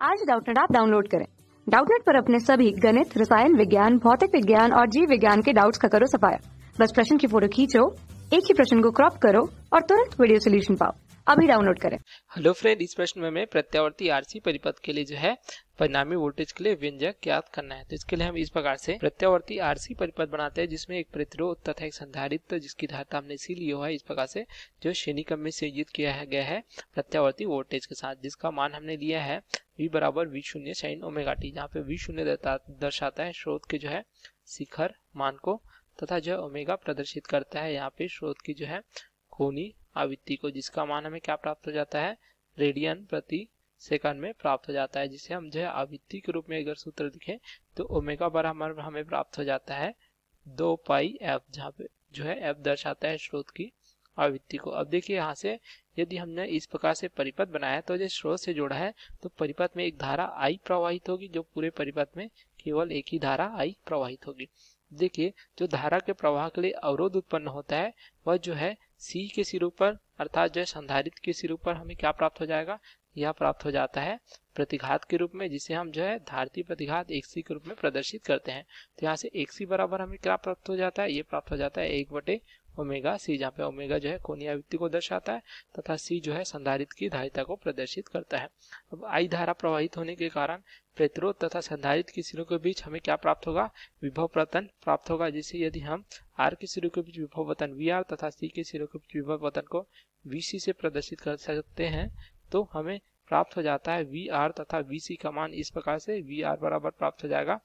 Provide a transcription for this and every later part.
आज Doubtnut app download करें। Doubtnut पर अपने सभी गणित, रसायन विज्ञान, भौतिक विज्ञान और जीव विज्ञान के डाउट्स का करो सफाया। बस प्रश्न की फोटो खींचो, एक ही प्रश्न को क्रॉप करो और तुरंत वीडियो सोल्यूशन पाओ। अभी डाउनलोड करें। हेलो फ्रेंड, इस प्रश्न में हमें प्रत्यावर्ती आरसी परिपथ के लिए जो है परिणामी वोल्टेज के लिए व्यंजक ज्ञात करना है। तो इसके लिए हम इस प्रकार से प्रत्यावर्ती आरसी परिपथ बनाते हैं, जिसमें एक प्रतिरोध तथा एक संधारित्र जिसकी धारिता हमने सी लिया हुआ है, इस प्रकार से जो श्रेणी क्रम में संयोजित किया गया है प्रत्यावर्ती वोल्टेज के साथ, जिसका मान हमने लिया है V बराबर V0 sin ओमेगा टी, जहाँ पे V0 दर्शाता है स्रोत के जो है शिखर मान को, तथा जो ओमेगा प्रदर्शित करता है यहाँ पे स्रोत की जो है कोणीय आवृत्ति को, जिसका मान हमें क्या प्राप्त हो जाता है, रेडियन प्रति सेकंड में प्राप्त हो जाता है। जिसे हम जो है आवृत्ति के रूप में अगर सूत्र लिखें तो ओमेगा बराबर हमें प्राप्त हो जाता है 2 पाई एफ, जहाँ पे जो है एफ दर्शाता है स्रोत की आवृत्ति को। अब देखिए यहाँ से यदि हमने इस प्रकार से परिपथ बनाया तो जो स्रोत से जोड़ा है तो परिपथ में एक धारा आई प्रवाहित होगी, जो पूरे परिपथ में केवल एक ही धारा आई प्रवाहित होगी। देखिए जो धारा के प्रवाह के लिए अवरोध उत्पन्न होता है वह जो है सी के सिरों पर अर्थात जो है संधारित्र के सिरों पर हमें क्या प्राप्त हो जाएगा, यह प्राप्त हो जाता है प्रतिघात के रूप में, जिसे हम जो है धारितीय प्रतिघात XC के रूप में प्रदर्शित करते हैं। तो यहाँ से XC बराबर हमें क्या प्राप्त हो जाता है, ये प्राप्त हो जाता है 1/ओमेगा C, जहाँ पे ओमेगा जो है कोणीय आवृत्ति को दर्शाता है तथा C जो है संधारित्र की धारिता को प्रदर्शित करता है। अब I धारा प्रवाहित होने के कारण प्रतिरोध तथा संधारित्र के सिरों के बीच हमें क्या प्राप्त होगा, विभव पतन प्राप्त होगा। जिसे यदि हम R के सिरों के बीच विभव पतन VR तथा C के सिरों के बीच विभव पतन को VC से प्रदर्शित कर सकते हैं तो हमें प्राप्त हो जाता है VR तथा VC का मान इस प्रकार से VR बराबर प्राप्त हो जाएगा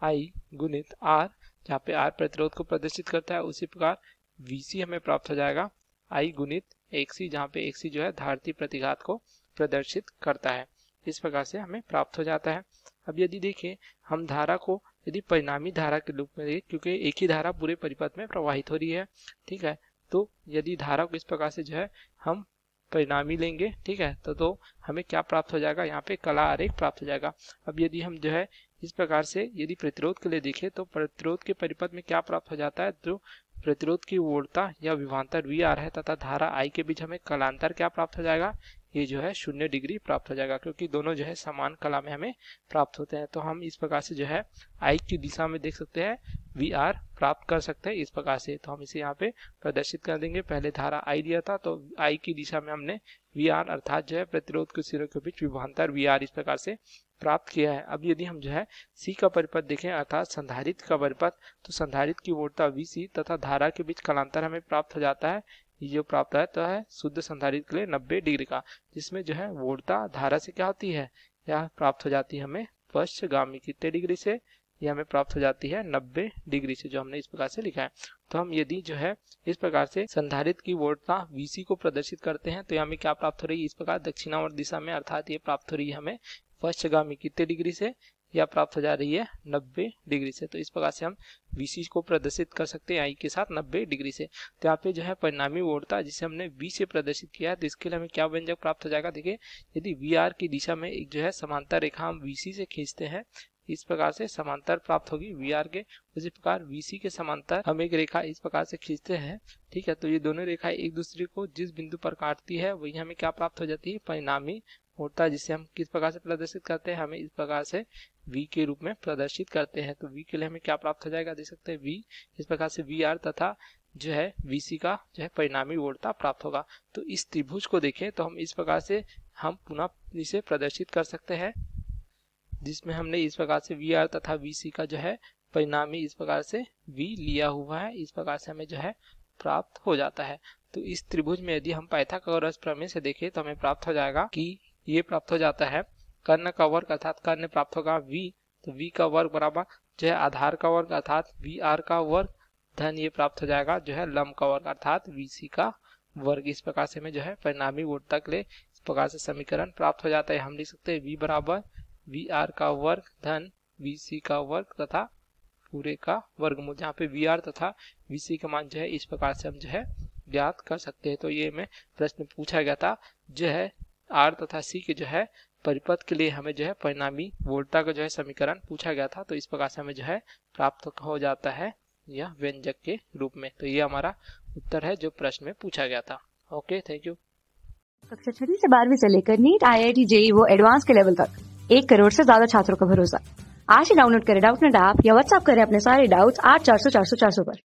I गुणित R, जहाँ पे R प्रतिरोध को प्रदर्शित करता है, उसी प्रकार VC हमें प्राप्त हो जाएगा I गुणित XC, जहाँ पे XC जो है धारितीय प्रतिघात को प्रदर्शित करता है। इस प्रकार से हमें प्राप्त हो जाता है। अब यदि देखें हम धारा को यदि परिणामी धारा के रूप में देखें, क्योंकि एक ही धारा पूरे परिपथ में प्रवाहित हो रही है, ठीक है, तो यदि धारा को इस प्रकार से जो है हम परिणामी लेंगे, ठीक है, तो हमें क्या प्राप्त हो जाएगा, यहाँ पे कला आरेख प्राप्त हो जाएगा। अब यदि हम जो है इस प्रकार से यदि प्रतिरोध के लिए देखें तो प्रतिरोध के परिपथ में क्या प्राप्त हो जाता है, तो प्रतिरोध की वोल्टता या विभवांतर VR है तथा धारा I के बीच हमें कलांतर क्या प्राप्त हो जाएगा, ये जो है 0 डिग्री प्राप्त हो जाएगा, क्योंकि दोनों जो है समान कला में हमें प्राप्त होते हैं। तो हम इस प्रकार से जो है I की दिशा में देख सकते हैं VR प्राप्त कर सकते हैं इस प्रकार से। तो हम इसे यहाँ पे प्रदर्शित कर देंगे। पहले धारा I दिया था तो I की दिशा में हमने VR अर्थात जो है प्रतिरोध के सिरों के बीच विभवांतर VR इस प्रकार से प्राप्त किया है। अब यदि हम जो है C का परिपथ देखें अर्थात संधारित्र का परिपथ, तो संधारित्र की वोल्टता VC तथा धारा के बीच कलांतर हमें प्राप्त हो जाता है, ये जो प्राप्त होता है शुद्ध संधारित्र के लिए 90 डिग्री का, जिसमें जो है वोल्टता धारा से क्या होती है, यह प्राप्त हो जाती है हमें पश्चगामी कितने डिग्री से, यह हमें प्राप्त हो जाती है 90 डिग्री से, जो हमने इस प्रकार से लिखा है। तो हम यदि जो है इस प्रकार से संधारित्र की वोल्टता VC को प्रदर्शित करते हैं तो हमें क्या प्राप्त हो रही है, इस प्रकार दक्षिणावर्त दिशा में, अर्थात ये प्राप्त हो रही है हमें पश्चगामी कितने डिग्री से, यह प्राप्त हो जा रही है 90 डिग्री से। तो इस प्रकार से हम VC को प्रदर्शित कर सकते हैं I के साथ 90 डिग्री से। तो यहाँ पे जो है परिणामी वोल्टता जिसे हमने V से प्रदर्शित किया है, तो इसके लिए हमें क्या व्यंजक प्राप्त हो जाएगा, देखिए यदि VR की दिशा में एक जो है समांतर रेखा हम VC से खींचते हैं, इस प्रकार से समांतर प्राप्त होगी VR के, उसी प्रकार VC के समांतर हम एक रेखा इस प्रकार से खींचते हैं, ठीक है, तो ये दोनों रेखाएं एक दूसरे को जिस बिंदु पर काटती है वही हमें क्या प्राप्त हो जाती है, परिणामी वोल्टता, जिसे हम किस प्रकार से प्रदर्शित करते हैं, हमें इस प्रकार से V के रूप में प्रदर्शित करते हैं। तो V के लिए हमें क्या प्राप्त हो जाएगा, देख सकते हैं V इस प्रकार से VR तथा जो है VC का जो है परिणामी वोल्टता प्राप्त होगा। तो इस त्रिभुज को देखें तो हम इस प्रकार से हम पुनः इसे प्रदर्शित कर सकते हैं, जिसमें हमने इस प्रकार से VR तथा VC का जो है परिणामी इस प्रकार से V लिया हुआ है, इस प्रकार से हमें जो है प्राप्त हो जाता है। तो इस त्रिभुज में यदि हम पाइथागोरस प्रमेय से देखें तो हमें प्राप्त हो जाएगा कि ये प्राप्त हो जाता है कर्ण का वर्ग अर्थात कर्ण प्राप्त होगा V, तो V का वर्ग बराबर जो है आधार का वर्ग अर्थात VR का वर्ग धन ये प्राप्त हो जाएगा जो है लंब का वर्ग अर्थात VC का वर्ग। इस प्रकार से हमें जो है परिणामी वोल्टता के लिए इस प्रकार से समीकरण प्राप्त हो जाता है। हम लिख सकते हैं V बराबर VR का वर्ग धन VC का वर्ग तथा पूरे का वर्गमूल, जहाँ पे VR तथा VC का मान जो है इस प्रकार से हम जो है ज्ञात कर सकते हैं। तो ये में प्रश्न पूछा गया था जो है R तथा C के जो है परिपथ के लिए हमें जो है परिणामी वोल्टता का जो है समीकरण पूछा गया था, तो इस प्रकार से हमें जो है प्राप्त हो जाता है यह व्यंजक के रूप में। तो ये हमारा उत्तर है जो प्रश्न में पूछा गया था। Okay, thank you. कक्षा 6 से 12वीं से लेकर नीट, IIT, JEE वो एडवांस के लेवल तक 1 करोड़ से ज्यादा छात्रों का भरोसा। आज ही डाउनलोड करें डाउटनेट ऐप या व्हाट्सएप करें अपने सारे डाउट्स 8400 400 400 पर।